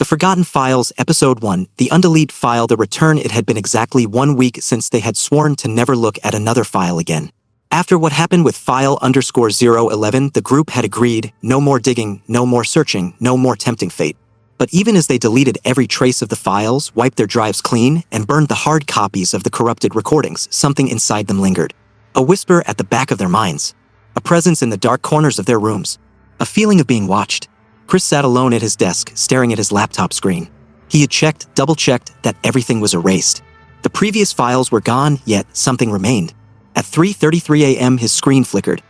The Forgotten Files, Episode 1, the Undelete File, the return. It had been exactly 1 week since they had sworn to never look at another file again. After what happened with File_011, the group had agreed, no more digging, no more searching, no more tempting fate. But even as they deleted every trace of the files, wiped their drives clean, and burned the hard copies of the corrupted recordings, something inside them lingered. A whisper at the back of their minds. A presence in the dark corners of their rooms. A feeling of being watched. Chris sat alone at his desk, staring at his laptop screen. He had checked, double-checked, that everything was erased. The previous files were gone, yet something remained. At 3:33 a.m. his screen flickered.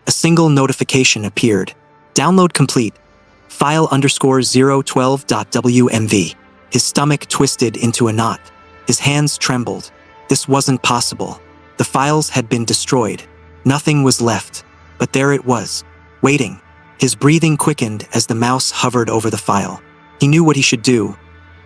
A single notification appeared. Download complete. File_012.wmv. His stomach twisted into a knot. His hands trembled. This wasn't possible. The files had been destroyed. Nothing was left. But there it was, waiting. His breathing quickened as the mouse hovered over the file. He knew what he should do.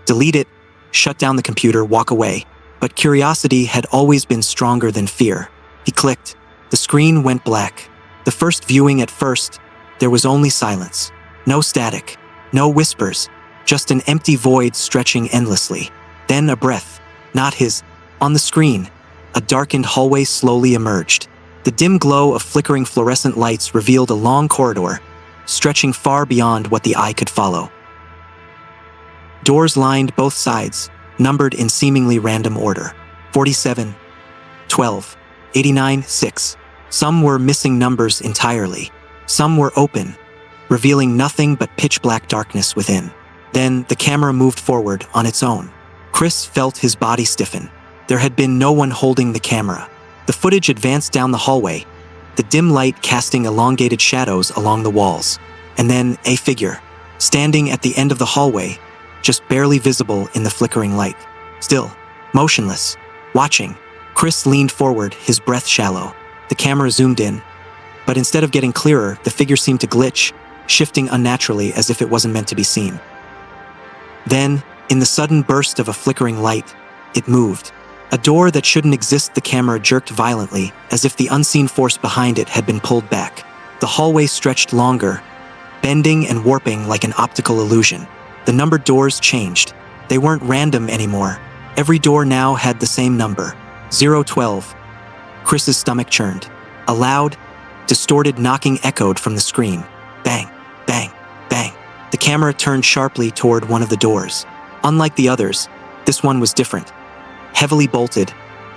Delete it, shut down the computer, walk away. But curiosity had always been stronger than fear. He clicked. The screen went black. The first viewing, at first, there was only silence. No static. No whispers. Just an empty void stretching endlessly. Then a breath. Not his. On the screen, a darkened hallway slowly emerged. The dim glow of flickering fluorescent lights revealed a long corridor, stretching far beyond what the eye could follow. Doors lined both sides, numbered in seemingly random order. 47, 12, 89, 6. Some were missing numbers entirely. Some were open, revealing nothing but pitch-black darkness within. Then the camera moved forward on its own. Chris felt his body stiffen. There had been no one holding the camera. The footage advanced down the hallway, the dim light casting elongated shadows along the walls. And then a figure, standing at the end of the hallway, just barely visible in the flickering light. Still, motionless, watching. Chris leaned forward, his breath shallow. The camera zoomed in, but instead of getting clearer, the figure seemed to glitch, shifting unnaturally as if it wasn't meant to be seen. Then, in the sudden burst of a flickering light, it moved. A door that shouldn't exist, the camera jerked violently, as if the unseen force behind it had been pulled back. The hallway stretched longer, bending and warping like an optical illusion. The numbered doors changed. They weren't random anymore. Every door now had the same number, 012. Chris's stomach churned. A loud, distorted knocking echoed from the screen. Bang, bang, bang. The camera turned sharply toward one of the doors. Unlike the others, this one was different. Heavily bolted,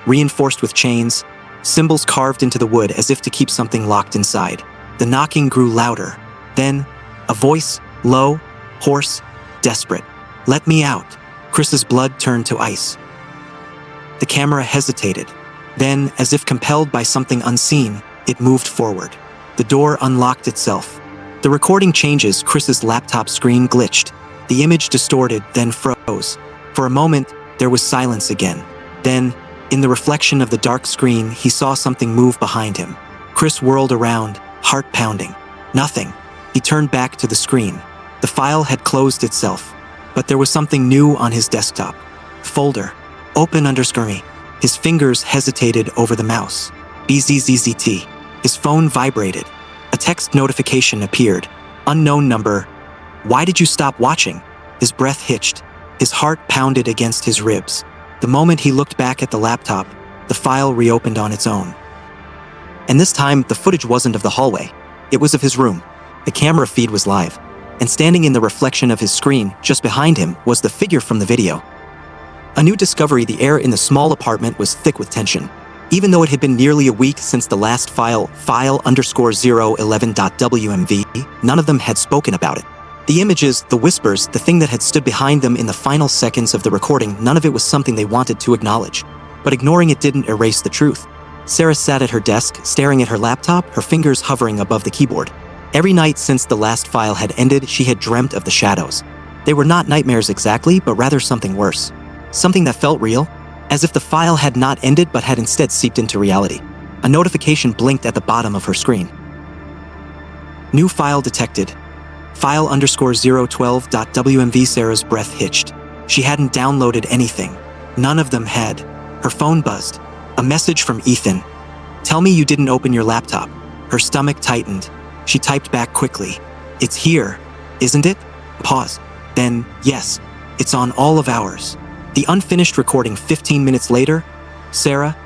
reinforced with chains, symbols carved into the wood as if to keep something locked inside. The knocking grew louder. Then, a voice, low, hoarse, desperate. "Let me out." Chris's blood turned to ice. The camera hesitated. Then, as if compelled by something unseen, it moved forward. The door unlocked itself. The recording changes. Chris's laptop screen glitched. The image distorted, then froze. For a moment, there was silence again. Then, in the reflection of the dark screen, he saw something move behind him. Chris whirled around, heart pounding. Nothing. He turned back to the screen. The file had closed itself, but there was something new on his desktop. Folder. Open _me. His fingers hesitated over the mouse. BZZZT. His phone vibrated. A text notification appeared. Unknown number. "Why did you stop watching?" His breath hitched. His heart pounded against his ribs. The moment he looked back at the laptop, the file reopened on its own. And this time, the footage wasn't of the hallway. It was of his room. The camera feed was live. And standing in the reflection of his screen, just behind him, was the figure from the video. A new discovery. The air in the small apartment was thick with tension. Even though it had been nearly a week since the last File_011.wmv, none of them had spoken about it. The images, the whispers, the thing that had stood behind them in the final seconds of the recording, none of it was something they wanted to acknowledge. But ignoring it didn't erase the truth. Sarah sat at her desk, staring at her laptop, her fingers hovering above the keyboard. Every night since the last file had ended, she had dreamt of the shadows. They were not nightmares exactly, but rather something worse. Something that felt real, as if the file had not ended but had instead seeped into reality. A notification blinked at the bottom of her screen. New file detected. File_012.wmv. Sarah's breath hitched. She hadn't downloaded anything. None of them had. Her phone buzzed. A message from Ethan. "Tell me you didn't open your laptop." Her stomach tightened. She typed back quickly. "It's here, isn't it?" Pause. Then, yes, it's on all of ours. The unfinished recording 15 minutes later, Sarah,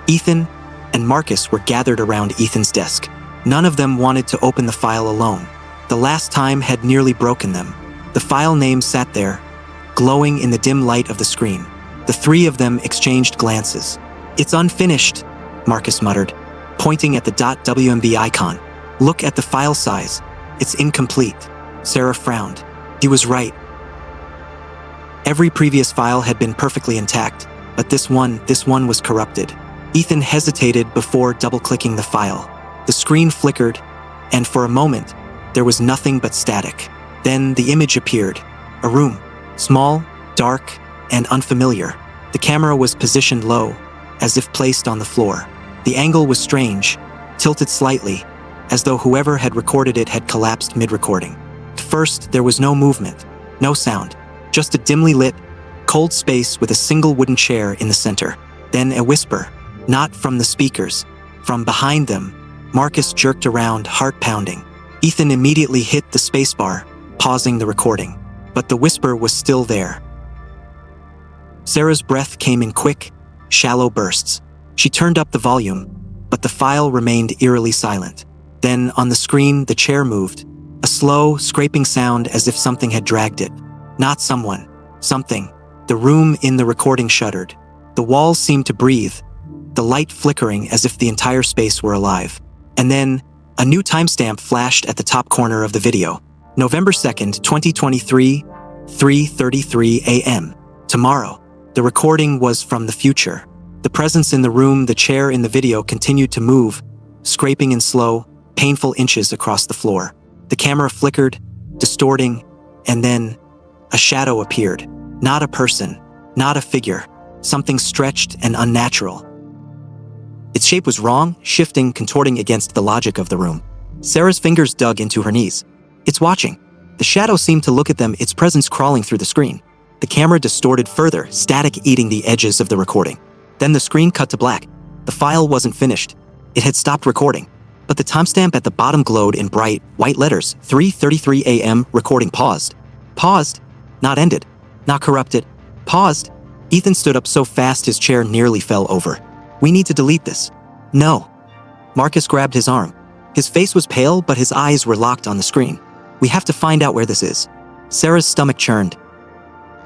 Ethan, and Marcus were gathered around Ethan's desk. None of them wanted to open the file alone. The last time had nearly broken them. The file name sat there, glowing in the dim light of the screen. The three of them exchanged glances. "It's unfinished," Marcus muttered, pointing at the .wmb icon. "Look at the file size. It's incomplete." Sarah frowned. He was right. Every previous file had been perfectly intact, but this one was corrupted. Ethan hesitated before double-clicking the file. The screen flickered, and for a moment, there was nothing but static. Then the image appeared. A room. Small, dark, and unfamiliar. The camera was positioned low, as if placed on the floor. The angle was strange, tilted slightly, as though whoever had recorded it had collapsed mid-recording. First, there was no movement, no sound, just a dimly lit, cold space with a single wooden chair in the center. Then a whisper, not from the speakers, from behind them. Marcus jerked around, heart pounding. Ethan immediately hit the spacebar, pausing the recording. But the whisper was still there. Sarah's breath came in quick, shallow bursts. She turned up the volume, but the file remained eerily silent. Then, on the screen, the chair moved, a slow, scraping sound as if something had dragged it. Not someone, something. The room in the recording shuddered. The walls seemed to breathe, the light flickering as if the entire space were alive. And then, a new timestamp flashed at the top corner of the video. November 2nd, 2023, 3:33 a.m. Tomorrow. The recording was from the future. The presence in the room, the chair in the video continued to move, scraping in slow, painful inches across the floor. The camera flickered, distorting, and then a shadow appeared. Not a person, not a figure, something stretched and unnatural. Its shape was wrong, shifting, contorting against the logic of the room. Sarah's fingers dug into her knees. "It's watching." The shadow seemed to look at them, its presence crawling through the screen. The camera distorted further, static eating the edges of the recording. Then the screen cut to black. The file wasn't finished. It had stopped recording. But the timestamp at the bottom glowed in bright, white letters. 3:33 a.m. Recording paused. Paused. Not ended. Not corrupted. Paused. Ethan stood up so fast his chair nearly fell over. "We need to delete this." "No." Marcus grabbed his arm. His face was pale, but his eyes were locked on the screen. "We have to find out where this is." Sarah's stomach churned.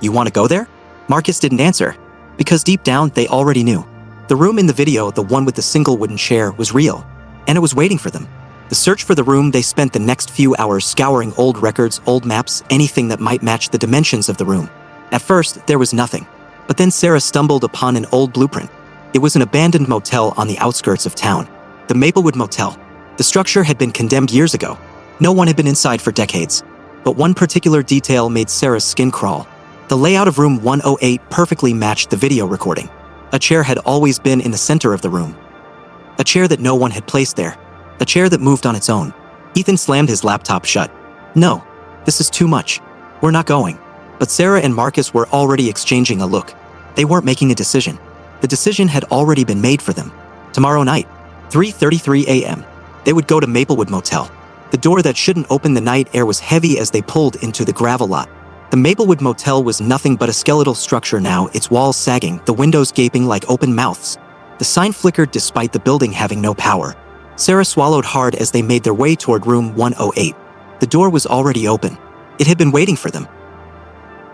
"You want to go there?" Marcus didn't answer, because deep down they already knew. The room in the video, the one with the single wooden chair, was real, and it was waiting for them. The search for the room, they spent the next few hours scouring old records, old maps, anything that might match the dimensions of the room. At first, there was nothing. But then Sarah stumbled upon an old blueprint. It was an abandoned motel on the outskirts of town. The Maplewood Motel. The structure had been condemned years ago. No one had been inside for decades. But one particular detail made Sarah's skin crawl. The layout of room 108 perfectly matched the video recording. A chair had always been in the center of the room. A chair that no one had placed there. A chair that moved on its own. Ethan slammed his laptop shut. "No, this is too much. We're not going." But Sarah and Marcus were already exchanging a look. They weren't making a decision. The decision had already been made for them. Tomorrow night, 3:33 a.m., they would go to Maplewood Motel. The door that shouldn't open the night air was heavy as they pulled into the gravel lot. The Maplewood Motel was nothing but a skeletal structure now, its walls sagging, the windows gaping like open mouths. The sign flickered despite the building having no power. Sarah swallowed hard as they made their way toward room 108. The door was already open. It had been waiting for them.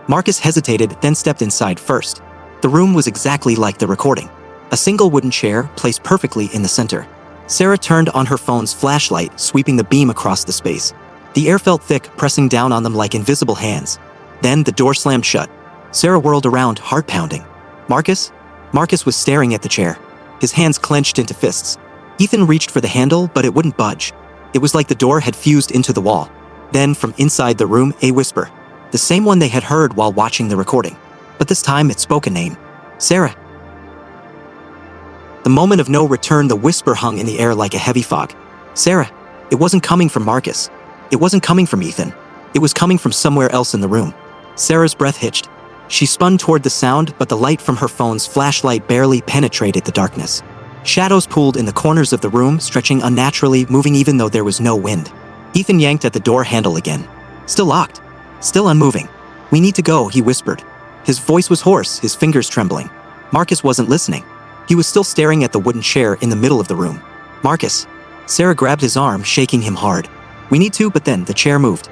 Marcus hesitated, then stepped inside first. The room was exactly like the recording. A single wooden chair placed perfectly in the center. Sarah turned on her phone's flashlight, sweeping the beam across the space. The air felt thick, pressing down on them like invisible hands. Then the door slammed shut. Sarah whirled around, heart pounding. Marcus? Marcus was staring at the chair. His hands clenched into fists. Ethan reached for the handle, but it wouldn't budge. It was like the door had fused into the wall. Then, from inside the room, a whisper. The same one they had heard while watching the recording. But this time it spoke a name. Sarah. The moment of no return, the whisper hung in the air like a heavy fog. Sarah. It wasn't coming from Marcus. It wasn't coming from Ethan. It was coming from somewhere else in the room. Sarah's breath hitched. She spun toward the sound, but the light from her phone's flashlight barely penetrated the darkness. Shadows pooled in the corners of the room, stretching unnaturally, moving even though there was no wind. Ethan yanked at the door handle again. Still locked. Still unmoving. "We need to go," he whispered. His voice was hoarse, his fingers trembling. Marcus wasn't listening. He was still staring at the wooden chair in the middle of the room. "Marcus." Sarah grabbed his arm, shaking him hard. "We need to," but then the chair moved.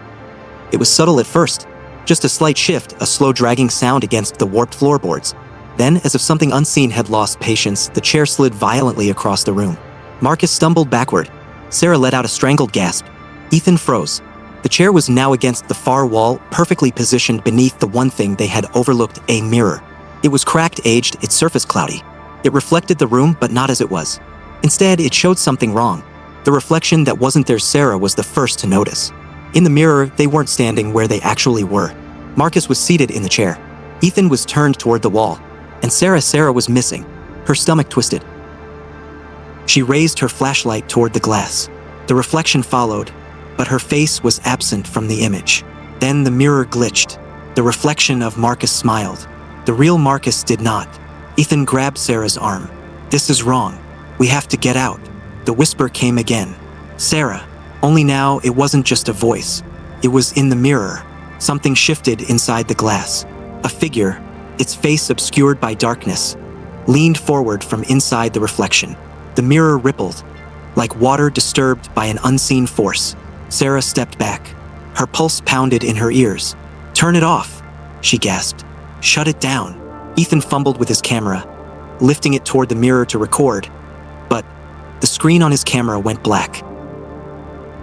It was subtle at first. Just a slight shift, a slow dragging sound against the warped floorboards. Then, as if something unseen had lost patience, the chair slid violently across the room. Marcus stumbled backward. Sarah let out a strangled gasp. Ethan froze. The chair was now against the far wall, perfectly positioned beneath the one thing they had overlooked, a mirror. It was cracked, aged, its surface cloudy. It reflected the room, but not as it was. Instead, it showed something wrong. The reflection that wasn't there. Sarah was the first to notice. In the mirror, they weren't standing where they actually were. Marcus was seated in the chair. Ethan was turned toward the wall. And Sarah was missing. Her stomach twisted. She raised her flashlight toward the glass. The reflection followed, but her face was absent from the image. Then the mirror glitched. The reflection of Marcus smiled. The real Marcus did not. Ethan grabbed Sarah's arm. "This is wrong. We have to get out." The whisper came again. "Sarah." Only now it wasn't just a voice. It was in the mirror. Something shifted inside the glass. A figure, its face obscured by darkness, leaned forward from inside the reflection. The mirror rippled, like water disturbed by an unseen force. Sarah stepped back. Her pulse pounded in her ears. "Turn it off," she gasped. "Shut it down." Ethan fumbled with his camera, lifting it toward the mirror to record, but the screen on his camera went black.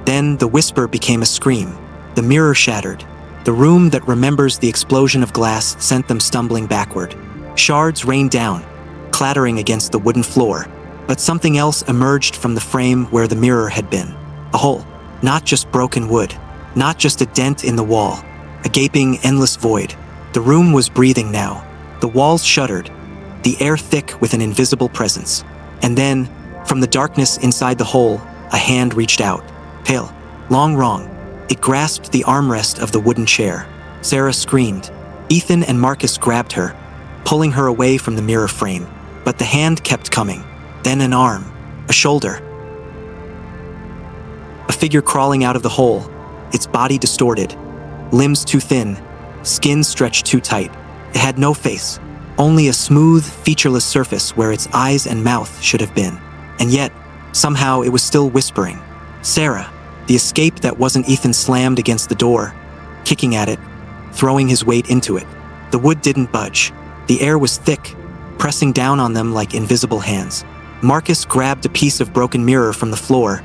Then the whisper became a scream. The mirror shattered. The room that remembers the explosion of glass sent them stumbling backward. Shards rained down, clattering against the wooden floor, but something else emerged from the frame where the mirror had been. A hole, not just broken wood, not just a dent in the wall, a gaping, endless void. The room was breathing now. The walls shuddered, the air thick with an invisible presence. And then, from the darkness inside the hole, a hand reached out. Pale, long wrong. It grasped the armrest of the wooden chair. Sarah screamed. Ethan and Marcus grabbed her, pulling her away from the mirror frame. But the hand kept coming. Then an arm, a shoulder. A figure crawling out of the hole, its body distorted, limbs too thin, skin stretched too tight. It had no face, only a smooth, featureless surface where its eyes and mouth should have been. And yet, somehow it was still whispering. Sarah. The escape that wasn't Ethan slammed against the door, kicking at it, throwing his weight into it. The wood didn't budge. The air was thick, pressing down on them like invisible hands. Marcus grabbed a piece of broken mirror from the floor,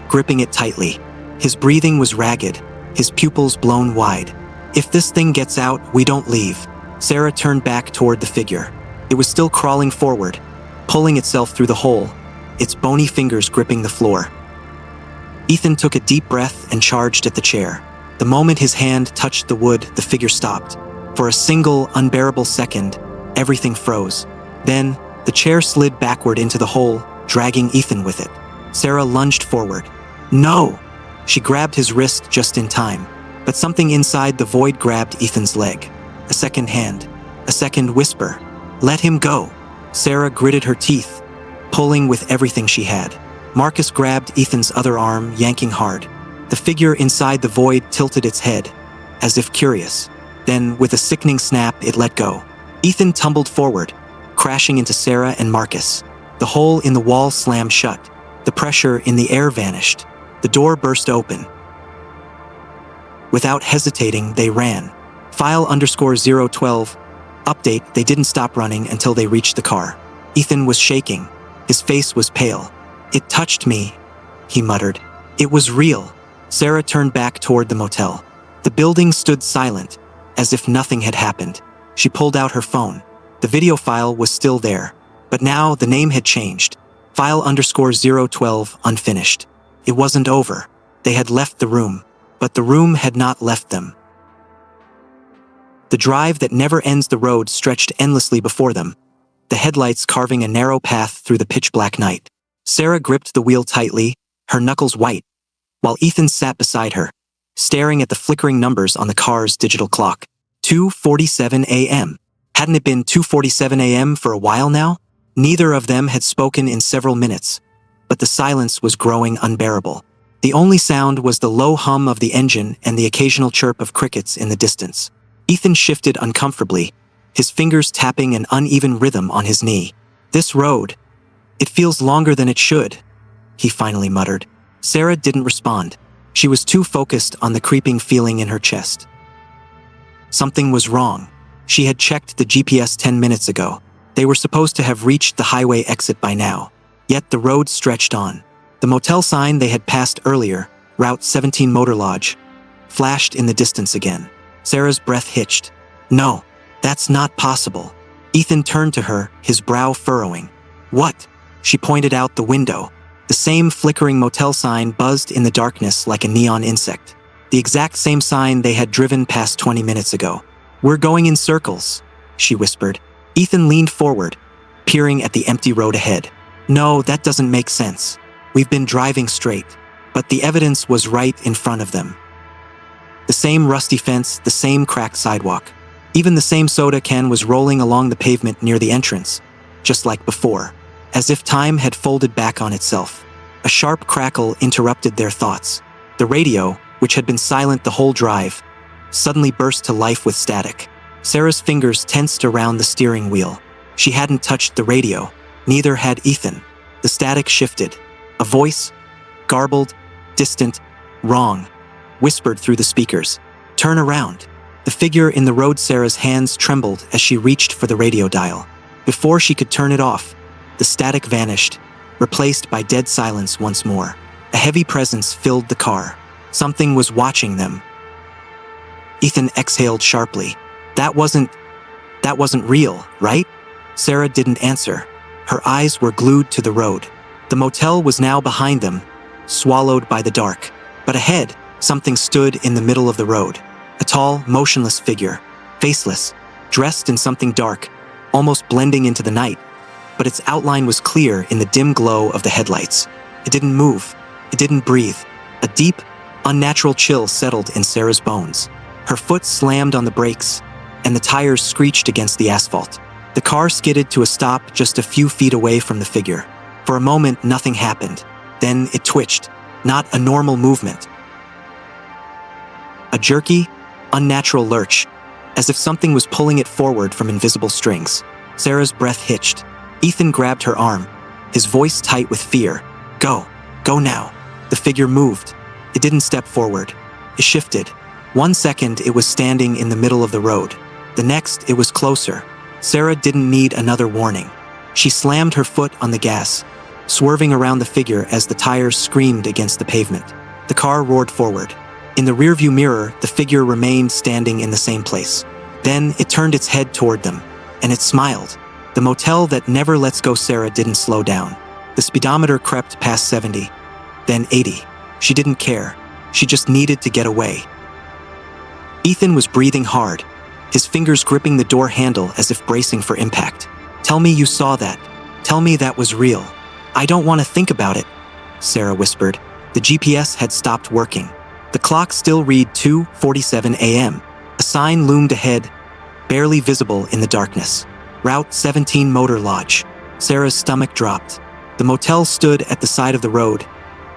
gripping it tightly. His breathing was ragged, his pupils blown wide. "If this thing gets out, we don't leave." Sarah turned back toward the figure. It was still crawling forward, pulling itself through the hole, its bony fingers gripping the floor. Ethan took a deep breath and charged at the chair. The moment his hand touched the wood, the figure stopped. For a single, unbearable second, everything froze. Then, the chair slid backward into the hole, dragging Ethan with it. Sarah lunged forward. "No!" She grabbed his wrist just in time. But something inside the void grabbed Ethan's leg. A second hand. A second whisper. "Let him go." Sarah gritted her teeth, pulling with everything she had. Marcus grabbed Ethan's other arm, yanking hard. The figure inside the void tilted its head, as if curious. Then, with a sickening snap, it let go. Ethan tumbled forward, crashing into Sarah and Marcus. The hole in the wall slammed shut. The pressure in the air vanished. The door burst open. Without hesitating, they ran. File_012. Update, they didn't stop running until they reached the car. Ethan was shaking. His face was pale. "It touched me," he muttered. "It was real." Sarah turned back toward the motel. The building stood silent, as if nothing had happened. She pulled out her phone. The video file was still there, but now the name had changed. File_012 unfinished. It wasn't over. They had left the room, but the room had not left them. The drive that never ends the road stretched endlessly before them, the headlights carving a narrow path through the pitch-black night. Sarah gripped the wheel tightly, her knuckles white, while Ethan sat beside her, staring at the flickering numbers on the car's digital clock. 2:47 a.m. Hadn't it been 2:47 a.m. for a while now? Neither of them had spoken in several minutes, but the silence was growing unbearable. The only sound was the low hum of the engine and the occasional chirp of crickets in the distance. Ethan shifted uncomfortably, his fingers tapping an uneven rhythm on his knee. "This road. It feels longer than it should," he finally muttered. Sarah didn't respond. She was too focused on the creeping feeling in her chest. Something was wrong. She had checked the GPS 10 minutes ago. They were supposed to have reached the highway exit by now. Yet the road stretched on. The motel sign they had passed earlier, Route 17 Motor Lodge, flashed in the distance again. Sarah's breath hitched. "No, that's not possible." Ethan turned to her, his brow furrowing. "What?" She pointed out the window. The same flickering motel sign buzzed in the darkness like a neon insect. The exact same sign they had driven past 20 minutes ago. "We're going in circles," she whispered. Ethan leaned forward, peering at the empty road ahead. "No, that doesn't make sense. We've been driving straight." But the evidence was right in front of them. The same rusty fence, the same cracked sidewalk. Even the same soda can was rolling along the pavement near the entrance, just like before, as if time had folded back on itself. A sharp crackle interrupted their thoughts. The radio, which had been silent the whole drive, suddenly burst to life with static. Sarah's fingers tensed around the steering wheel. She hadn't touched the radio. Neither had Ethan. The static shifted. A voice, garbled, distant, wrong, whispered through the speakers. "Turn around." The figure in the road. Sarah's hands trembled as she reached for the radio dial. Before she could turn it off, the static vanished, replaced by dead silence once more. A heavy presence filled the car. Something was watching them. Ethan exhaled sharply. That wasn't real, right?" Sarah didn't answer. Her eyes were glued to the road. The motel was now behind them, swallowed by the dark. But ahead, something stood in the middle of the road. A tall, motionless figure, faceless, dressed in something dark, almost blending into the night. But its outline was clear in the dim glow of the headlights. It didn't move. It didn't breathe. A deep, unnatural chill settled in Sarah's bones. Her foot slammed on the brakes, and the tires screeched against the asphalt. The car skidded to a stop just a few feet away from the figure. For a moment, nothing happened. Then it twitched, not a normal movement. A jerky, unnatural lurch, as if something was pulling it forward from invisible strings. Sarah's breath hitched. Ethan grabbed her arm, his voice tight with fear. Go now." The figure moved. It didn't step forward. It shifted. 1 second, it was standing in the middle of the road. The next, it was closer. Sarah didn't need another warning. She slammed her foot on the gas, swerving around the figure as the tires screamed against the pavement. The car roared forward. In the rearview mirror, the figure remained standing in the same place. Then it turned its head toward them, and it smiled. The motel that never lets go. Sarah didn't slow down. The speedometer crept past 70, then 80. She didn't care. She just needed to get away. Ethan was breathing hard, his fingers gripping the door handle as if bracing for impact. "Tell me you saw that. Tell me that was real." "I don't want to think about it," Sarah whispered. The GPS had stopped working. The clock still read 2:47 a.m. A sign loomed ahead, barely visible in the darkness. Route 17 Motor Lodge. Sarah's stomach dropped. The motel stood at the side of the road,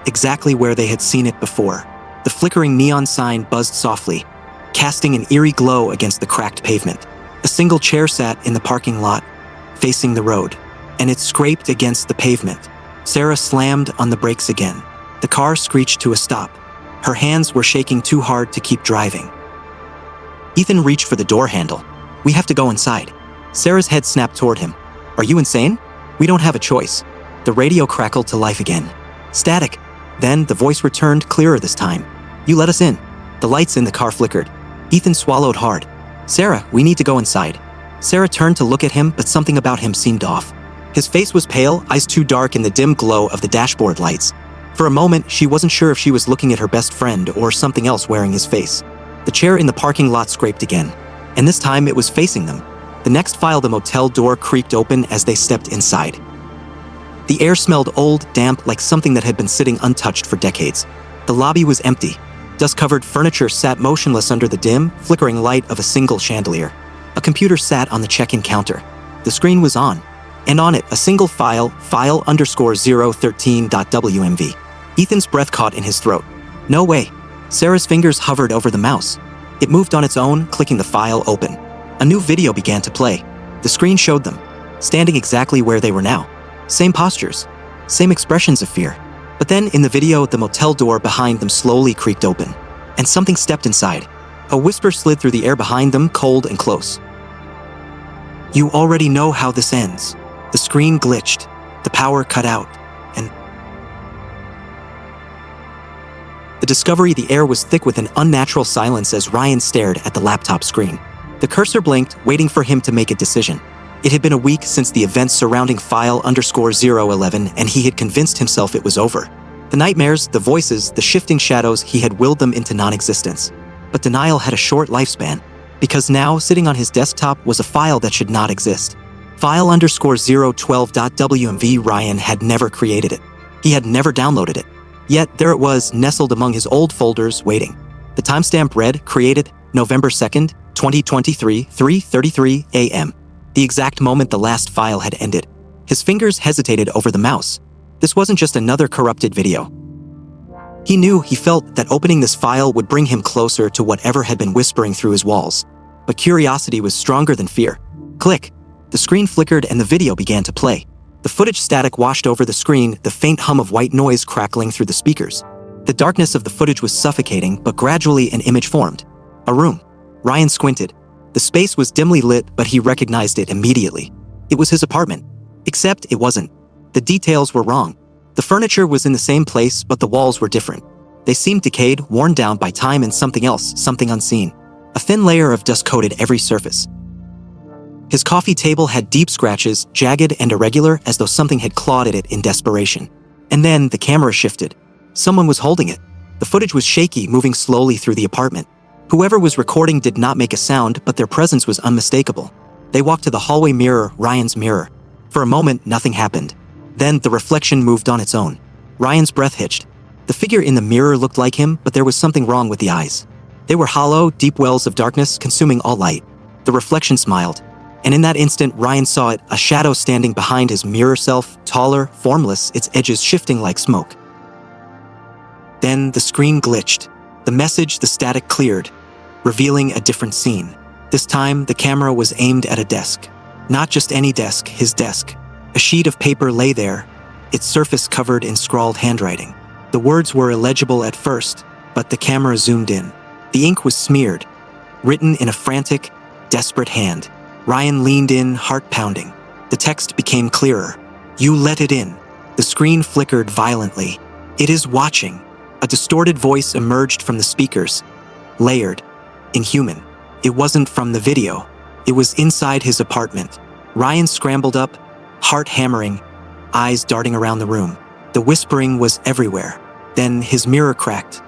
exactly where they had seen it before. The flickering neon sign buzzed softly, casting an eerie glow against the cracked pavement. A single chair sat in the parking lot, facing the road, and it scraped against the pavement. Sarah slammed on the brakes again. The car screeched to a stop. Her hands were shaking too hard to keep driving. Ethan reached for the door handle. "We have to go inside." Sarah's head snapped toward him. "Are you insane? We don't have a choice." The radio crackled to life again. Static. Then the voice returned, clearer this time. "You let us in." The lights in the car flickered. Ethan swallowed hard. "Sarah, we need to go inside." Sarah turned to look at him, but something about him seemed off. His face was pale, eyes too dark in the dim glow of the dashboard lights. For a moment, she wasn't sure if she was looking at her best friend or something else wearing his face. The chair in the parking lot scraped again, and this time it was facing them. The next file, the motel door creaked open as they stepped inside. The air smelled old, damp, like something that had been sitting untouched for decades. The lobby was empty. Dust-covered furniture sat motionless under the dim, flickering light of a single chandelier. A computer sat on the check-in counter. The screen was on, and on it, a single file_013.wmv. Ethan's breath caught in his throat. No way. Sarah's fingers hovered over the mouse. It moved on its own, clicking the file open. A new video began to play. The screen showed them, standing exactly where they were now. Same postures, same expressions of fear. But then in the video, the motel door behind them slowly creaked open, and something stepped inside. A whisper slid through the air behind them, cold and close. "You already know how this ends." The screen glitched, the power cut out, and the discovery the air was thick with an unnatural silence as Ryan stared at the laptop screen. The cursor blinked, waiting for him to make a decision. It had been a week since the events surrounding file_011, and he had convinced himself it was over. The nightmares, the voices, the shifting shadows, he had willed them into non-existence. But denial had a short lifespan, because now, sitting on his desktop, was a file that should not exist. File_012.wmv. Ryan had never created it. He had never downloaded it. Yet there it was, nestled among his old folders, waiting. The timestamp read, created November 2nd, 2023, 3:33 a.m. The exact moment the last file had ended. His fingers hesitated over the mouse. This wasn't just another corrupted video. He knew, he felt, that opening this file would bring him closer to whatever had been whispering through his walls. But curiosity was stronger than fear. Click. The screen flickered and the video began to play. The footage static washed over the screen, the faint hum of white noise crackling through the speakers. The darkness of the footage was suffocating, but gradually an image formed. A room. Ryan squinted. The space was dimly lit, but he recognized it immediately. It was his apartment. Except it wasn't. The details were wrong. The furniture was in the same place, but the walls were different. They seemed decayed, worn down by time and something else, something unseen. A thin layer of dust coated every surface. His coffee table had deep scratches, jagged and irregular, as though something had clawed at it in desperation. And then the camera shifted. Someone was holding it. The footage was shaky, moving slowly through the apartment. Whoever was recording did not make a sound, but their presence was unmistakable. They walked to the hallway mirror, Ryan's mirror. For a moment, nothing happened. Then the reflection moved on its own. Ryan's breath hitched. The figure in the mirror looked like him, but there was something wrong with the eyes. They were hollow, deep wells of darkness, consuming all light. The reflection smiled. And in that instant, Ryan saw it, a shadow standing behind his mirror self, taller, formless, its edges shifting like smoke. Then the screen glitched. The message, the static cleared, revealing a different scene. This time, the camera was aimed at a desk. Not just any desk, his desk. A sheet of paper lay there, its surface covered in scrawled handwriting. The words were illegible at first, but the camera zoomed in. The ink was smeared, written in a frantic, desperate hand. Ryan leaned in, heart pounding. The text became clearer. "You let it in." The screen flickered violently. "It is watching." A distorted voice emerged from the speakers, layered, inhuman. It wasn't from the video. It was inside his apartment. Ryan scrambled up, heart hammering, eyes darting around the room. The whispering was everywhere. Then his mirror cracked.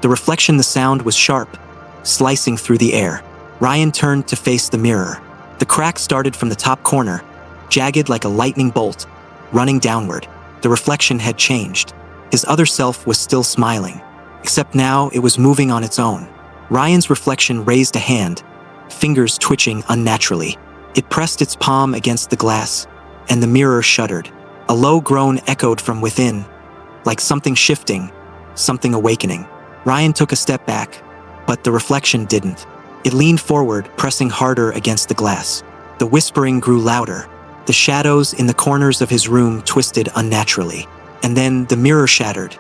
The reflection, the sound was sharp, slicing through the air. Ryan turned to face the mirror. The crack started from the top corner, jagged like a lightning bolt, running downward. The reflection had changed. His other self was still smiling, except now it was moving on its own. Ryan's reflection raised a hand, fingers twitching unnaturally. It pressed its palm against the glass, and the mirror shuddered. A low groan echoed from within, like something shifting, something awakening. Ryan took a step back, but the reflection didn't. It leaned forward, pressing harder against the glass. The whispering grew louder. The shadows in the corners of his room twisted unnaturally. And then the mirror shattered.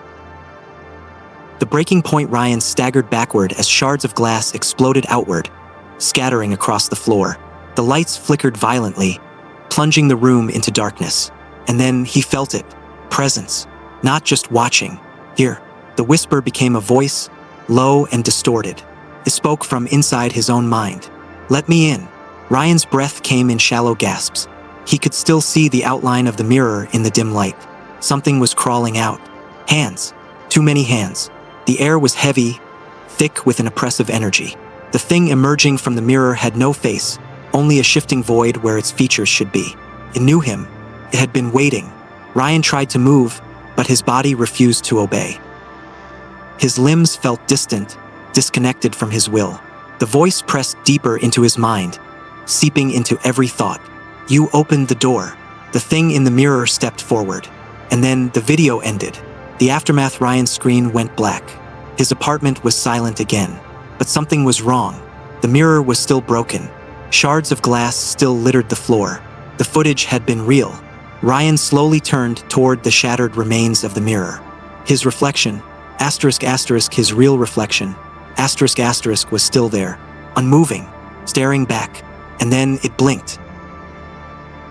The breaking point, Ryan staggered backward as shards of glass exploded outward, scattering across the floor. The lights flickered violently, plunging the room into darkness. And then he felt it. Presence. Not just watching. Here. The whisper became a voice, low and distorted. It spoke from inside his own mind. "Let me in." Ryan's breath came in shallow gasps. He could still see the outline of the mirror in the dim light. Something was crawling out. Hands. Too many hands. The air was heavy, thick with an oppressive energy. The thing emerging from the mirror had no face, only a shifting void where its features should be. It knew him. It had been waiting. Ryan tried to move, but his body refused to obey. His limbs felt distant, disconnected from his will. The voice pressed deeper into his mind, seeping into every thought. "You opened the door." The thing in the mirror stepped forward. And then the video ended. The aftermath, Ryan's screen went black. His apartment was silent again. But something was wrong. The mirror was still broken. Shards of glass still littered the floor. The footage had been real. Ryan slowly turned toward the shattered remains of the mirror. His reflection, his real reflection, was still there, unmoving, staring back, and then it blinked.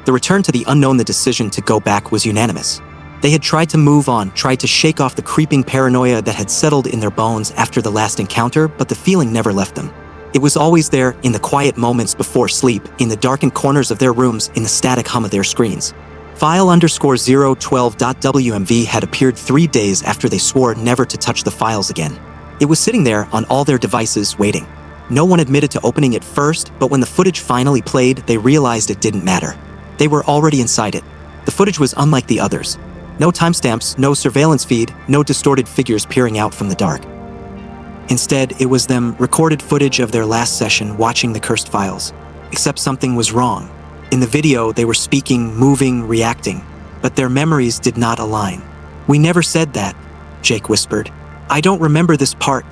The return to the unknown, the decision to go back was unanimous. They had tried to move on, tried to shake off the creeping paranoia that had settled in their bones after the last encounter, but the feeling never left them. It was always there, in the quiet moments before sleep, in the darkened corners of their rooms, in the static hum of their screens. File_012.wmv had appeared 3 days after they swore never to touch the files again. It was sitting there on all their devices, waiting. No one admitted to opening it first, but when the footage finally played, they realized it didn't matter. They were already inside it. The footage was unlike the others. No timestamps, no surveillance feed, no distorted figures peering out from the dark. Instead, it was them, recorded footage of their last session watching the cursed files. Except something was wrong. In the video, they were speaking, moving, reacting, but their memories did not align. "We never said that," Jake whispered. "I don't remember this part,"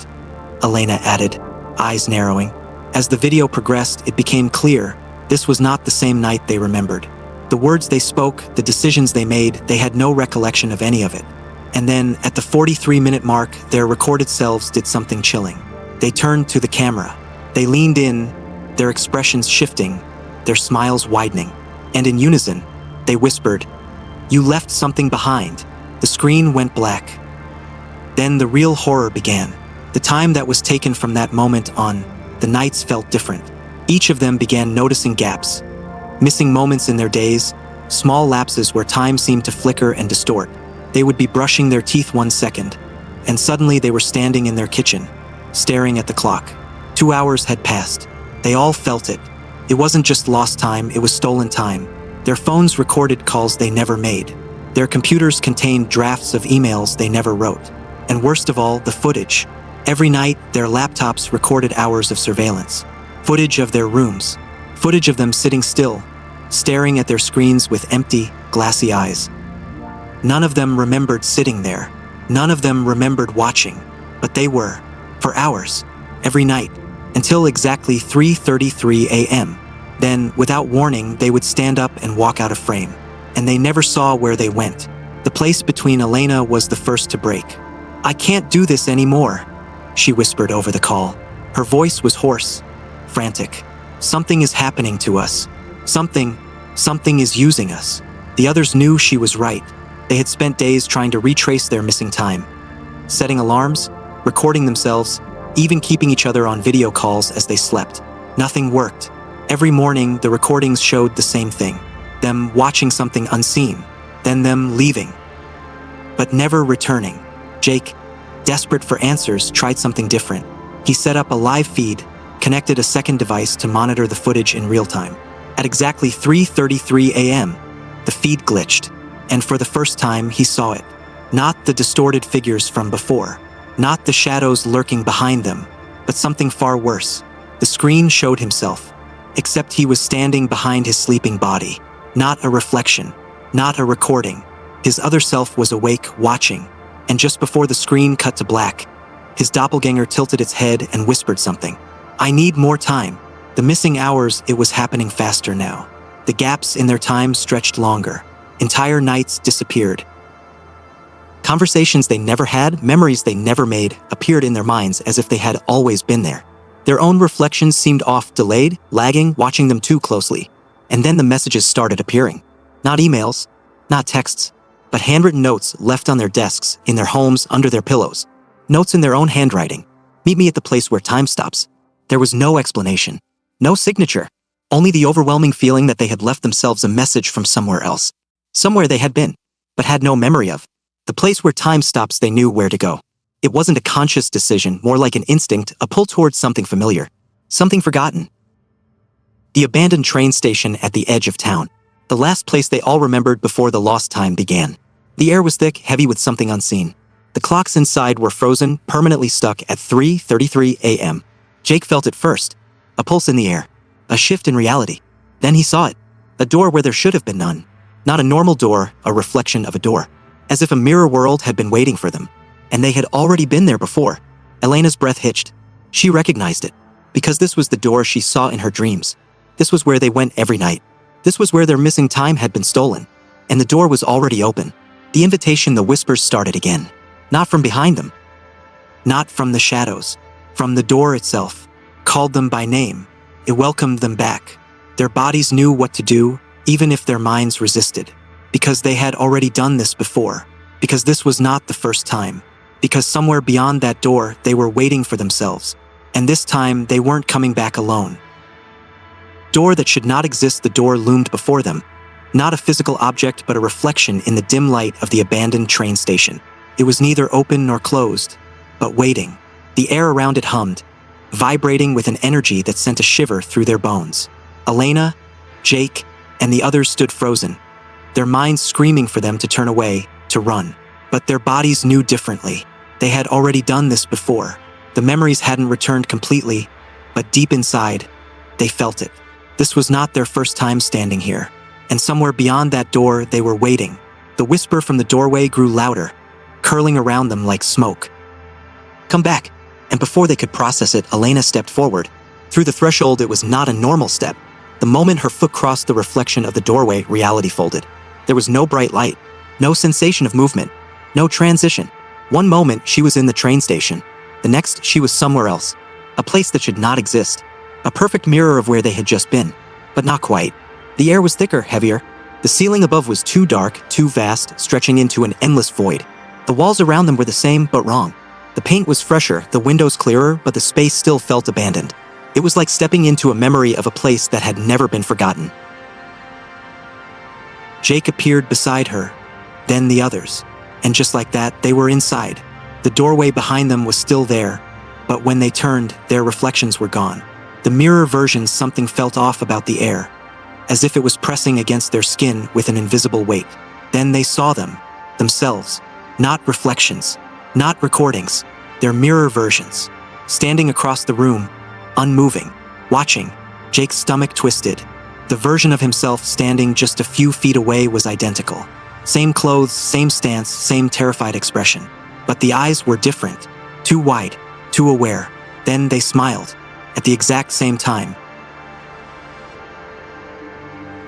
Elena added, eyes narrowing. As the video progressed, it became clear this was not the same night they remembered. The words they spoke, the decisions they made, they had no recollection of any of it. And then, at the 43-minute mark, their recorded selves did something chilling. They turned to the camera. They leaned in, their expressions shifting, their smiles widening. And in unison, they whispered, "You left something behind." The screen went black. Then the real horror began. The time that was taken from that moment on, the nights felt different. Each of them began noticing gaps. Missing moments in their days, small lapses where time seemed to flicker and distort. They would be brushing their teeth 1 second, and suddenly they were standing in their kitchen, staring at the clock. 2 hours had passed. They all felt it. It wasn't just lost time, it was stolen time. Their phones recorded calls they never made. Their computers contained drafts of emails they never wrote. And worst of all, the footage. Every night, their laptops recorded hours of surveillance. Footage of their rooms. Footage of them sitting still, staring at their screens with empty, glassy eyes. None of them remembered sitting there. None of them remembered watching. But they were, for hours, every night, until exactly 3:33 a.m. Then, without warning, they would stand up and walk out of frame. And they never saw where they went. The place between Elena was the first to break. "I can't do this anymore," she whispered over the call. Her voice was hoarse, frantic. "Something is happening to us. Something is using us." The others knew she was right. They had spent days trying to retrace their missing time. Setting alarms, recording themselves, even keeping each other on video calls as they slept. Nothing worked. Every morning, the recordings showed the same thing. Them watching something unseen, then them leaving, but never returning. Jake, desperate for answers, tried something different. He set up a live feed, connected a second device to monitor the footage in real time. At exactly 3:33 a.m., the feed glitched, and for the first time he saw it. Not the distorted figures from before, not the shadows lurking behind them, but something far worse. The screen showed himself, except he was standing behind his sleeping body. Not a reflection, not a recording. His other self was awake, watching, and just before the screen cut to black, his doppelganger tilted its head and whispered something. "I need more time." The missing hours, it was happening faster now. The gaps in their time stretched longer. Entire nights disappeared. Conversations they never had, memories they never made, appeared in their minds as if they had always been there. Their own reflections seemed off, delayed, lagging, watching them too closely. And then the messages started appearing. Not emails, not texts, but handwritten notes left on their desks, in their homes, under their pillows. Notes in their own handwriting. "Meet me at the place where time stops." There was no explanation, no signature, only the overwhelming feeling that they had left themselves a message from somewhere else. Somewhere they had been, but had no memory of. The place where time stops, they knew where to go. It wasn't a conscious decision, more like an instinct, a pull towards something familiar, something forgotten. The abandoned train station at the edge of town. The last place they all remembered before the lost time began. The air was thick, heavy with something unseen. The clocks inside were frozen, permanently stuck at 3:33 a.m. Jake felt it first. A pulse in the air. A shift in reality. Then he saw it. A door where there should have been none. Not a normal door, a reflection of a door. As if a mirror world had been waiting for them. And they had already been there before. Elena's breath hitched. She recognized it, because this was the door she saw in her dreams. This was where they went every night. This was where their missing time had been stolen. And the door was already open. The invitation, the whispers started again. Not from behind them. Not from the shadows. From the door itself. Called them by name. It welcomed them back. Their bodies knew what to do, even if their minds resisted. Because they had already done this before. Because this was not the first time. Because somewhere beyond that door, they were waiting for themselves. And this time, they weren't coming back alone. Door that should not exist, the door loomed before them. Not a physical object, but a reflection in the dim light of the abandoned train station. It was neither open nor closed, but waiting. The air around it hummed, vibrating with an energy that sent a shiver through their bones. Elena, Jake, and the others stood frozen, their minds screaming for them to turn away, to run. But their bodies knew differently. They had already done this before. The memories hadn't returned completely, but deep inside, they felt it. This was not their first time standing here. And somewhere beyond that door, they were waiting. The whisper from the doorway grew louder, curling around them like smoke. Come back. And before they could process it, Elena stepped forward. Through the threshold, it was not a normal step. The moment her foot crossed the reflection of the doorway, reality folded. There was no bright light, no sensation of movement, no transition. One moment, she was in the train station. The next, she was somewhere else. A place that should not exist. A perfect mirror of where they had just been. But not quite. The air was thicker, heavier. The ceiling above was too dark, too vast, stretching into an endless void. The walls around them were the same, but wrong. The paint was fresher, the windows clearer, but the space still felt abandoned. It was like stepping into a memory of a place that had never been forgotten. Jake appeared beside her, then the others. And just like that, they were inside. The doorway behind them was still there, but when they turned, their reflections were gone. The mirror versions, something felt off about the air, as if it was pressing against their skin with an invisible weight. Then they saw them, themselves, not reflections, not recordings, their mirror versions, standing across the room, unmoving, watching. Jake's stomach twisted. The version of himself standing just a few feet away was identical. Same clothes, same stance, same terrified expression. But the eyes were different, too wide, too aware. Then they smiled, at the exact same time.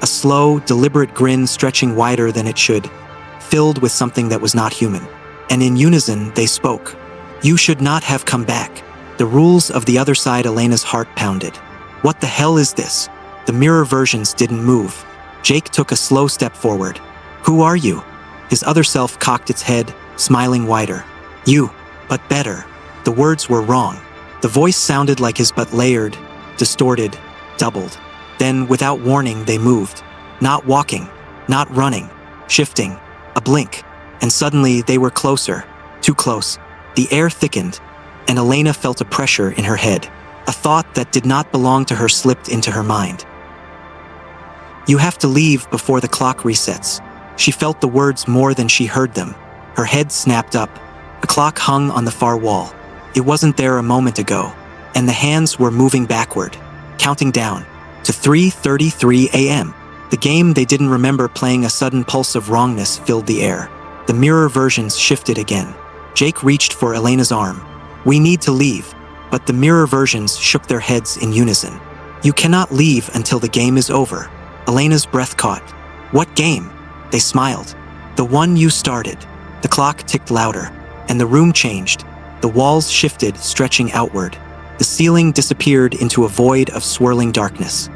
A slow, deliberate grin stretching wider than it should, filled with something that was not human. And in unison, they spoke. You should not have come back. The rules of the other side. Elena's heart pounded. What the hell is this? The mirror versions didn't move. Jake took a slow step forward. Who are you? His other self cocked its head, smiling wider. You, but better. The words were wrong. The voice sounded like his, but layered, distorted, doubled. Then, without warning, they moved. Not walking, not running, shifting, a blink. And suddenly they were closer, too close. The air thickened, and Elena felt a pressure in her head. A thought that did not belong to her slipped into her mind. You have to leave before the clock resets. She felt the words more than she heard them. Her head snapped up. A clock hung on the far wall. It wasn't there a moment ago, and the hands were moving backward, counting down to 3:33 a.m. The game they didn't remember playing. A sudden pulse of wrongness filled the air. The mirror versions shifted again. Jake reached for Elena's arm. We need to leave, but the mirror versions shook their heads in unison. You cannot leave until the game is over. Elena's breath caught. What game? They smiled. The one you started. The clock ticked louder, and the room changed. The walls shifted, stretching outward. The ceiling disappeared into a void of swirling darkness.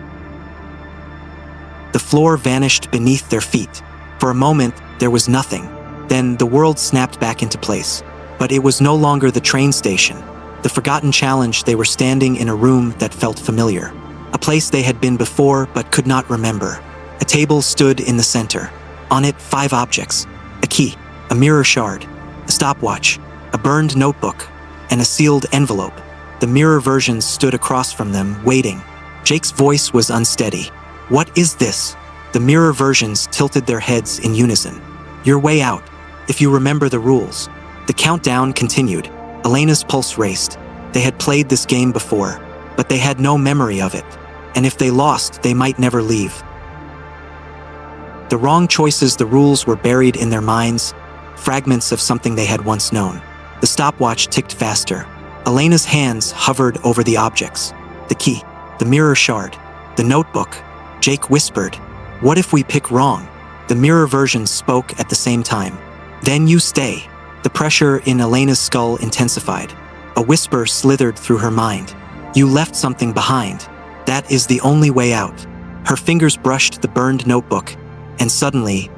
The floor vanished beneath their feet. For a moment, there was nothing. Then the world snapped back into place. But it was no longer the train station. The forgotten challenge. They were standing in a room that felt familiar. A place they had been before but could not remember. A table stood in the center. On it, 5 objects. A key, a mirror shard, a stopwatch, a burned notebook, and a sealed envelope. The mirror versions stood across from them, waiting. Jake's voice was unsteady. What is this? The mirror versions tilted their heads in unison. Your way out, if you remember the rules. The countdown continued. Elena's pulse raced. They had played this game before, but they had no memory of it. And if they lost, they might never leave. The wrong choices, the rules were buried in their minds, fragments of something they had once known. The stopwatch ticked faster. Elena's hands hovered over the objects. The key, the mirror shard, the notebook. Jake whispered, "What if we pick wrong?" The mirror versions spoke at the same time. "Then you stay." The pressure in Elena's skull intensified. A whisper slithered through her mind. "You left something behind. That is the only way out." Her fingers brushed the burned notebook, and suddenly,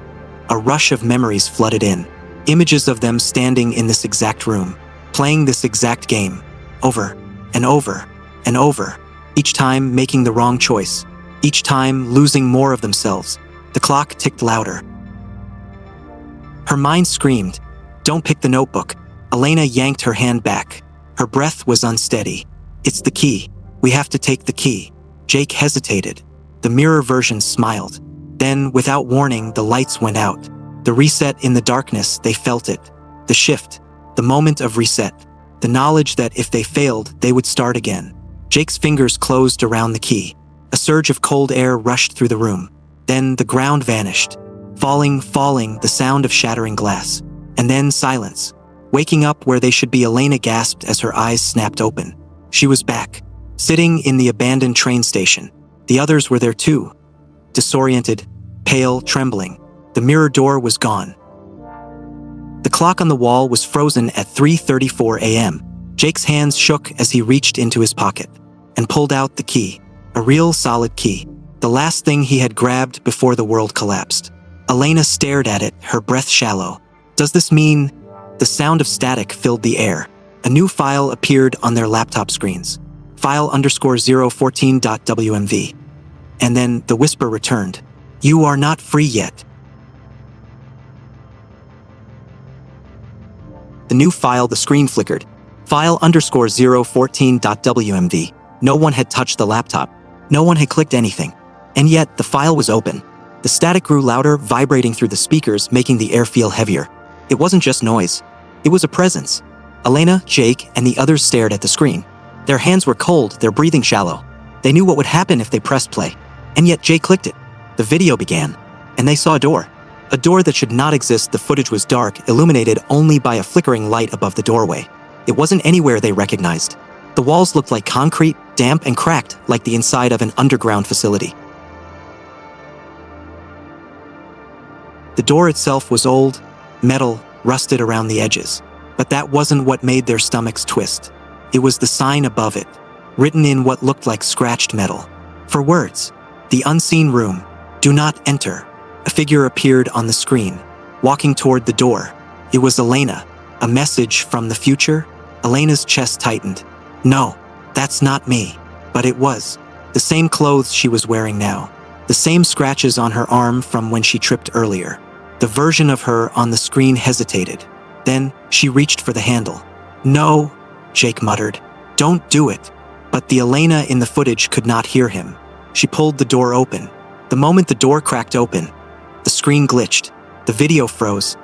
a rush of memories flooded in. Images of them standing in this exact room, playing this exact game, over and over and over, each time making the wrong choice, each time losing more of themselves. The clock ticked louder. Her mind screamed, "Don't pick the notebook." Elena yanked her hand back. Her breath was unsteady. "It's the key. We have to take the key." Jake hesitated. The mirror version smiled. Then, without warning, the lights went out. The reset in the darkness, they felt it. The shift, the moment of reset. The knowledge that if they failed, they would start again. Jake's fingers closed around the key. A surge of cold air rushed through the room. Then the ground vanished. Falling, the sound of shattering glass. And then silence. Waking up where they should be, Elena gasped as her eyes snapped open. She was back, sitting in the abandoned train station. The others were there too. Disoriented, pale, trembling. The mirror door was gone. The clock on the wall was frozen at 3:34 a.m. Jake's hands shook as he reached into his pocket and pulled out the key, a real solid key, the last thing he had grabbed before the world collapsed. Elena stared at it, her breath shallow. Does this mean? The sound of static filled the air. A new file appeared on their laptop screens. File_014.wmv. And then the whisper returned. "You are not free yet." The new file, the screen flickered. File_014.wmv. No one had touched the laptop. No one had clicked anything. And yet, the file was open. The static grew louder, vibrating through the speakers, making the air feel heavier. It wasn't just noise. It was a presence. Elena, Jake, and the others stared at the screen. Their hands were cold, their breathing shallow. They knew what would happen if they pressed play. And yet Jake clicked it. The video began, and they saw a door. A door that should not exist. The footage was dark, illuminated only by a flickering light above the doorway. It wasn't anywhere they recognized. The walls looked like concrete, damp and cracked, like the inside of an underground facility. The door itself was old, metal, rusted around the edges. But that wasn't what made their stomachs twist. It was the sign above it, written in what looked like scratched metal. For words, "The unseen room. Do not enter." A figure appeared on the screen, walking toward the door. It was Elena. A message from the future? Elena's chest tightened. No, that's not me. But it was. The same clothes she was wearing now. The same scratches on her arm from when she tripped earlier. The version of her on the screen hesitated. Then she reached for the handle. "No," Jake muttered. "Don't do it." But the Elena in the footage could not hear him. She pulled the door open. The moment the door cracked open, the screen glitched. The video froze.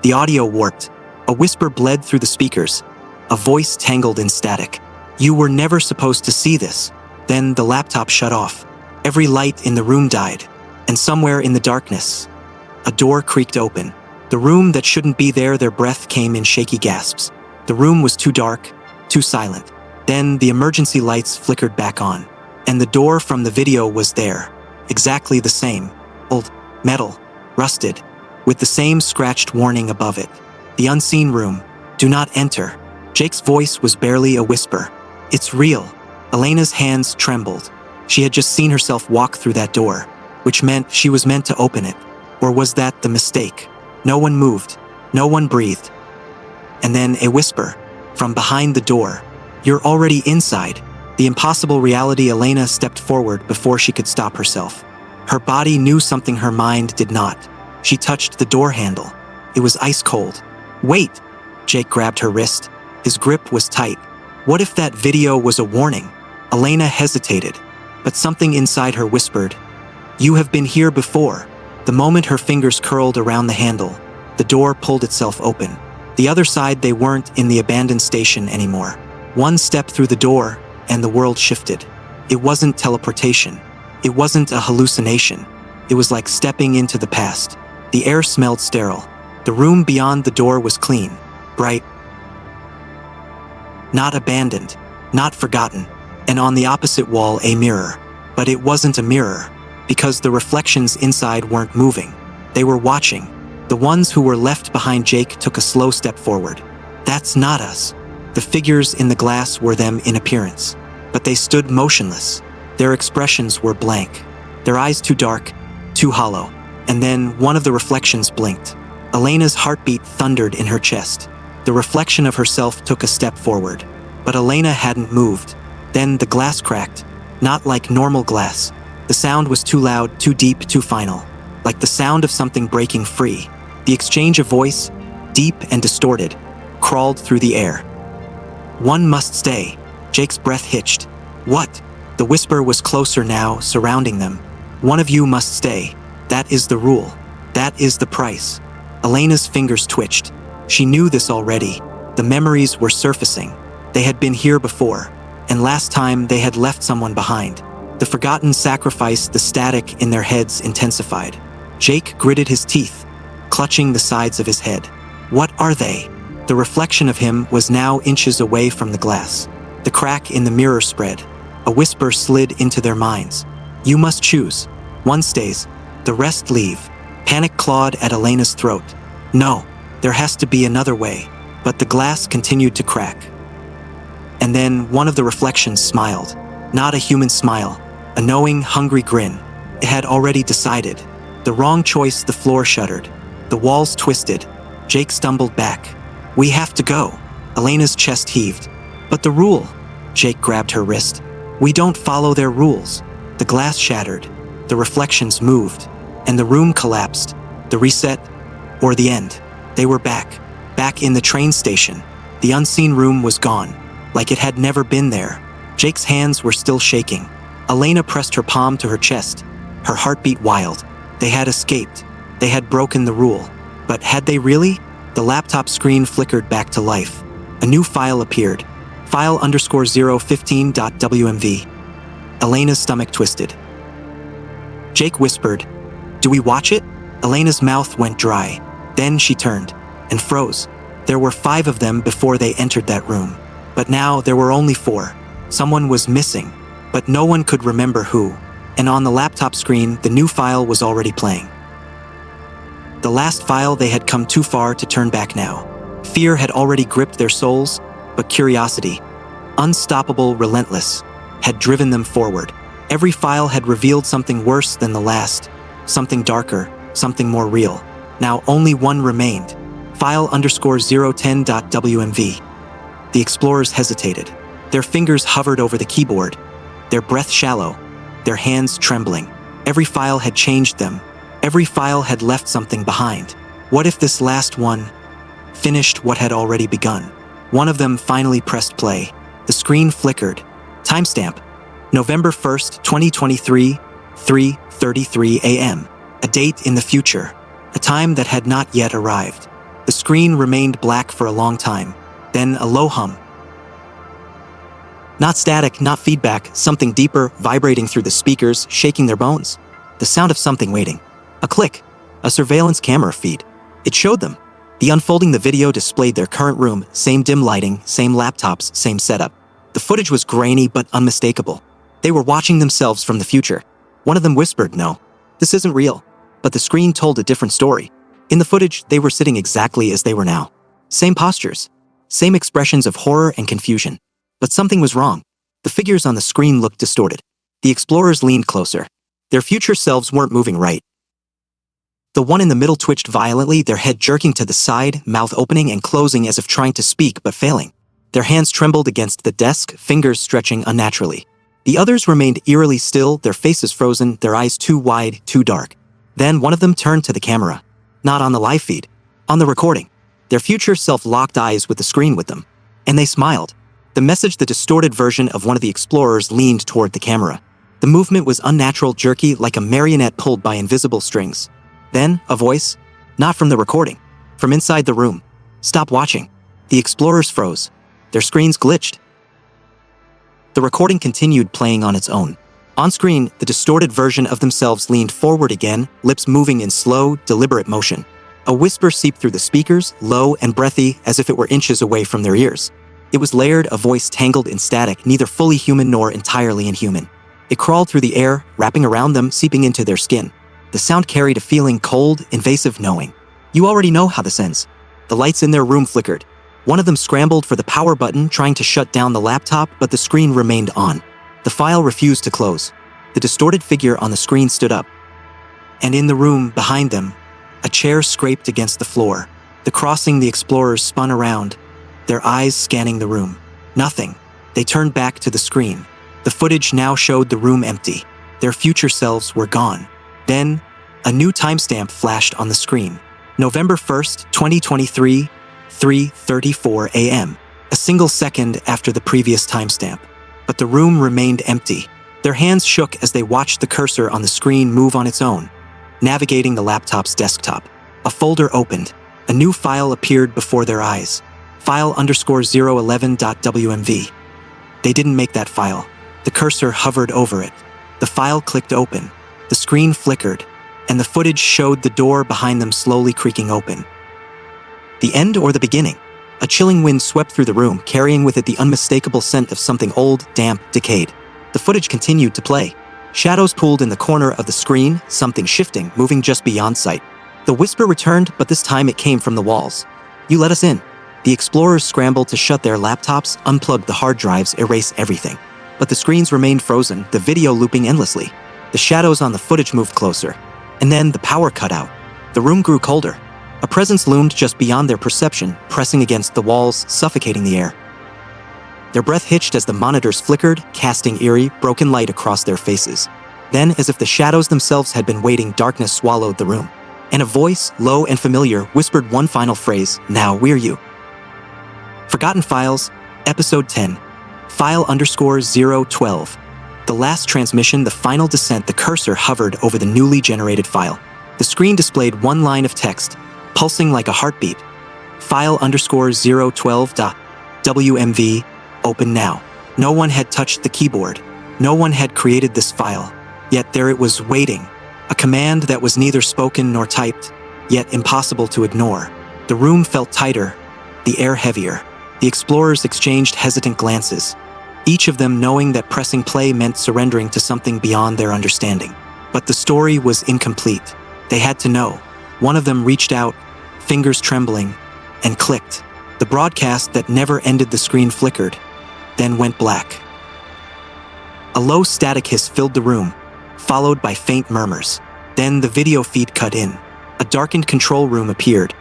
The audio warped. A whisper bled through the speakers. A voice tangled in static. "You were never supposed to see this." Then the laptop shut off. Every light in the room died. And somewhere in the darkness, a door creaked open. The room that shouldn't be there, their breath came in shaky gasps. The room was too dark, too silent. Then the emergency lights flickered back on. And the door from the video was there. Exactly the same. Old, metal, rusted, with the same scratched warning above it. "The unseen room. Do not enter." Jake's voice was barely a whisper. "It's real." Elena's hands trembled. She had just seen herself walk through that door, which meant she was meant to open it. Or was that the mistake? No one moved. No one breathed. And then a whisper from behind the door. "You're already inside." The impossible reality. Elena stepped forward before she could stop herself. Her body knew something her mind did not. She touched the door handle. It was ice cold. "Wait!" Jake grabbed her wrist. His grip was tight. What if that video was a warning? Elena hesitated, but something inside her whispered, "You have been here before." The moment her fingers curled around the handle, the door pulled itself open. The other side, they weren't in the abandoned station anymore. One step through the door, and the world shifted. It wasn't teleportation. It wasn't a hallucination. It was like stepping into the past. The air smelled sterile. The room beyond the door was clean, bright, Not abandoned, not forgotten, and on the opposite wall a mirror. But it wasn't a mirror, because the reflections inside weren't moving. They were watching. The ones who were left behind Jake took a slow step forward. That's not us. The figures in the glass were them in appearance, but they stood motionless. Their expressions were blank, their eyes too dark, too hollow. And then one of the reflections blinked. Elena's heartbeat thundered in her chest. The reflection of herself took a step forward, but Elena hadn't moved. Then the glass cracked, not like normal glass. The sound was too loud, too deep, too final, like the sound of something breaking free. The exchange of voice, deep and distorted, crawled through the air. One must stay. Jake's breath hitched. What? The whisper was closer now, surrounding them. One of you must stay. That is the rule. That is the price. Elena's fingers twitched. She knew this already. The memories were surfacing. They had been here before, and last time they had left someone behind. The forgotten sacrifice, the static in their heads intensified. Jake gritted his teeth, clutching the sides of his head. What are they? The reflection of him was now inches away from the glass. The crack in the mirror spread. A whisper slid into their minds. You must choose. One stays, the rest leave. Panic clawed at Elena's throat. No, there has to be another way. But the glass continued to crack. And then one of the reflections smiled. Not a human smile, a knowing, hungry grin. It had already decided. The wrong choice. The floor shuddered. The walls twisted. Jake stumbled back. We have to go. Elena's chest heaved. But the rule. Jake grabbed her wrist. We don't follow their rules. The glass shattered. The reflections moved. And the room collapsed. The reset, or the end. They were back. Back in the train station. The unseen room was gone, like it had never been there. Jake's hands were still shaking. Elena pressed her palm to her chest. Her heartbeat wild. They had escaped. They had broken the rule. But had they really? The laptop screen flickered back to life. A new file appeared. File _015.wmv. Elena's stomach twisted. Jake whispered, Do we watch it? Elena's mouth went dry. Then she turned and froze. There were 5 of them before they entered that room. But now there were only 4. Someone was missing, but no one could remember who. And on the laptop screen, the new file was already playing. The last file. They had come too far to turn back now. Fear had already gripped their souls, but curiosity, unstoppable, relentless, had driven them forward. Every file had revealed something worse than the last, something darker, something more real. Now only one remained. File _010.wmv. The explorers hesitated. Their fingers hovered over the keyboard, their breath shallow, their hands trembling. Every file had changed them. Every file had left something behind. What if this last one finished what had already begun? One of them finally pressed play. The screen flickered. Timestamp: November 1st, 2023, 3:33 a.m. A date in the future. A time that had not yet arrived. The screen remained black for a long time. Then a low hum. Not static, not feedback, something deeper, vibrating through the speakers, shaking their bones. The sound of something waiting. A click. A surveillance camera feed. It showed them. The unfolding the video displayed their current room, same dim lighting, same laptops, same setup. The footage was grainy but unmistakable. They were watching themselves from the future. One of them whispered, No, this isn't real. But the screen told a different story. In the footage, they were sitting exactly as they were now. Same postures, same expressions of horror and confusion. But something was wrong. The figures on the screen looked distorted. The explorers leaned closer. Their future selves weren't moving right. The one in the middle twitched violently, their head jerking to the side, mouth opening and closing as if trying to speak but failing. Their hands trembled against the desk, fingers stretching unnaturally. The others remained eerily still, their faces frozen, their eyes too wide, too dark. Then one of them turned to the camera. Not on the live feed. On the recording. Their future self locked eyes with the screen with them. And they smiled. The message, the distorted version of one of the explorers, leaned toward the camera. The movement was unnatural, jerky, like a marionette pulled by invisible strings. Then, a voice. Not from the recording. From inside the room. Stop watching. The explorers froze. Their screens glitched. The recording continued playing on its own. On screen, the distorted version of themselves leaned forward again, lips moving in slow, deliberate motion. A whisper seeped through the speakers, low and breathy, as if it were inches away from their ears. It was layered, a voice tangled in static, neither fully human nor entirely inhuman. It crawled through the air, wrapping around them, seeping into their skin. The sound carried a feeling, cold, invasive knowing. You already know how this ends. The lights in their room flickered. One of them scrambled for the power button, trying to shut down the laptop, but the screen remained on. The file refused to close. The distorted figure on the screen stood up. And in the room behind them, a chair scraped against the floor. The explorers spun around, their eyes scanning the room. Nothing. They turned back to the screen. The footage now showed the room empty. Their future selves were gone. Then, a new timestamp flashed on the screen. November 1st, 2023, 3:34 a.m. A single second after the previous timestamp. But the room remained empty. Their hands shook as they watched the cursor on the screen move on its own, navigating the laptop's desktop. A folder opened. A new file appeared before their eyes. File_011.wmv. They didn't make that file. The cursor hovered over it. The file clicked open. The screen flickered, and the footage showed the door behind them slowly creaking open. The end or the beginning? A chilling wind swept through the room, carrying with it the unmistakable scent of something old, damp, decayed. The footage continued to play. Shadows pooled in the corner of the screen, something shifting, moving just beyond sight. The whisper returned, but this time it came from the walls. "You let us in." The explorers scrambled to shut their laptops, unplug the hard drives, erase everything. But the screens remained frozen, the video looping endlessly. The shadows on the footage moved closer. And then the power cut out. The room grew colder. A presence loomed just beyond their perception, pressing against the walls, suffocating the air. Their breath hitched as the monitors flickered, casting eerie, broken light across their faces. Then, as if the shadows themselves had been waiting, darkness swallowed the room. And a voice, low and familiar, whispered one final phrase, "Now we're you." Forgotten Files, Episode 10, File_012. The last transmission, the final descent. The cursor hovered over the newly generated file. The screen displayed one line of text, pulsing like a heartbeat. File_012.wmv, open now. No one had touched the keyboard. No one had created this file. Yet there it was, waiting. A command that was neither spoken nor typed, yet impossible to ignore. The room felt tighter, the air heavier. The explorers exchanged hesitant glances, each of them knowing that pressing play meant surrendering to something beyond their understanding. But the story was incomplete. They had to know. One of them reached out, fingers trembling, and clicked. The broadcast that never ended. The screen flickered, then went black. A low static hiss filled the room, followed by faint murmurs. Then the video feed cut in. A darkened control room appeared,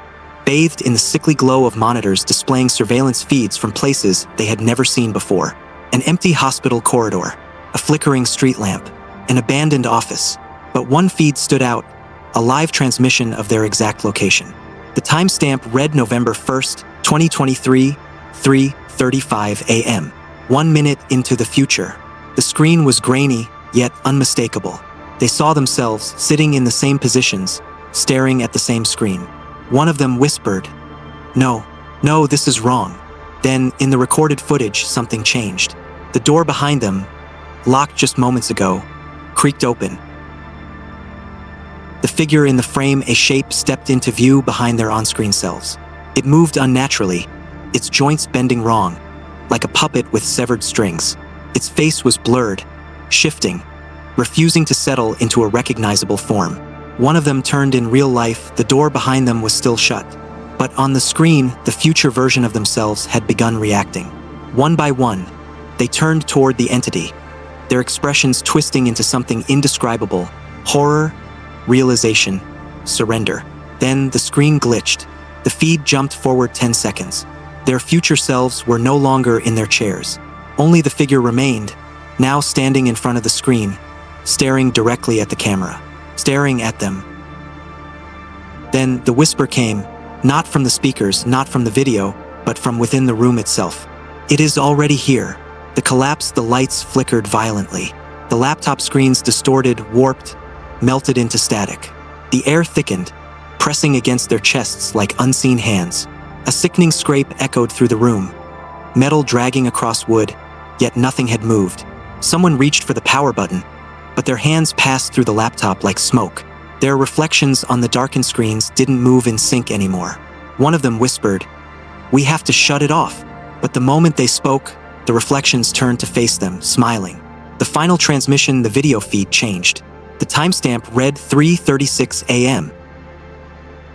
bathed in the sickly glow of monitors displaying surveillance feeds from places they had never seen before. An empty hospital corridor, a flickering street lamp, an abandoned office. But one feed stood out, a live transmission of their exact location. The timestamp read November 1st, 2023, 3:35 a.m. 1 minute into the future. The screen was grainy, yet unmistakable. They saw themselves sitting in the same positions, staring at the same screen. One of them whispered, "No, this is wrong." Then, in the recorded footage, something changed. The door behind them, locked just moments ago, creaked open. The figure in the frame, a shape, stepped into view behind their on-screen selves. It moved unnaturally, its joints bending wrong, like a puppet with severed strings. Its face was blurred, shifting, refusing to settle into a recognizable form. One of them turned. In real life, the door behind them was still shut. But on the screen, the future version of themselves had begun reacting. One by one, they turned toward the entity, their expressions twisting into something indescribable: horror, realization, surrender. Then the screen glitched. The feed jumped forward 10 seconds. Their future selves were no longer in their chairs. Only the figure remained, now standing in front of the screen, staring directly at the camera, staring at them. Then the whisper came, not from the speakers, not from the video, but from within the room itself. "It is already here." The collapse, the lights flickered violently. The laptop screens distorted, warped, melted into static. The air thickened, pressing against their chests like unseen hands. A sickening scrape echoed through the room, metal dragging across wood, yet nothing had moved. Someone reached for the power button, but their hands passed through the laptop like smoke. Their reflections on the darkened screens didn't move in sync anymore. One of them whispered, "We have to shut it off." But the moment they spoke, the reflections turned to face them, smiling. The final transmission, the video feed changed. The timestamp read 3:36 a.m.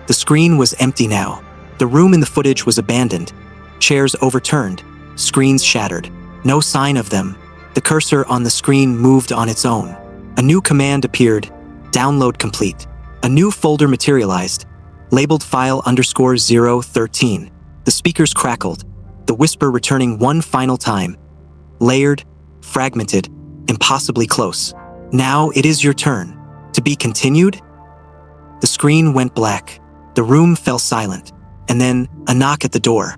The screen was empty now. The room in the footage was abandoned. Chairs overturned, screens shattered. No sign of them. The cursor on the screen moved on its own. A new command appeared, download complete. A new folder materialized, labeled file _013. The speakers crackled, the whisper returning one final time. Layered, fragmented, impossibly close. Now it is your turn. To be continued? The screen went black. The room fell silent. And then, a knock at the door.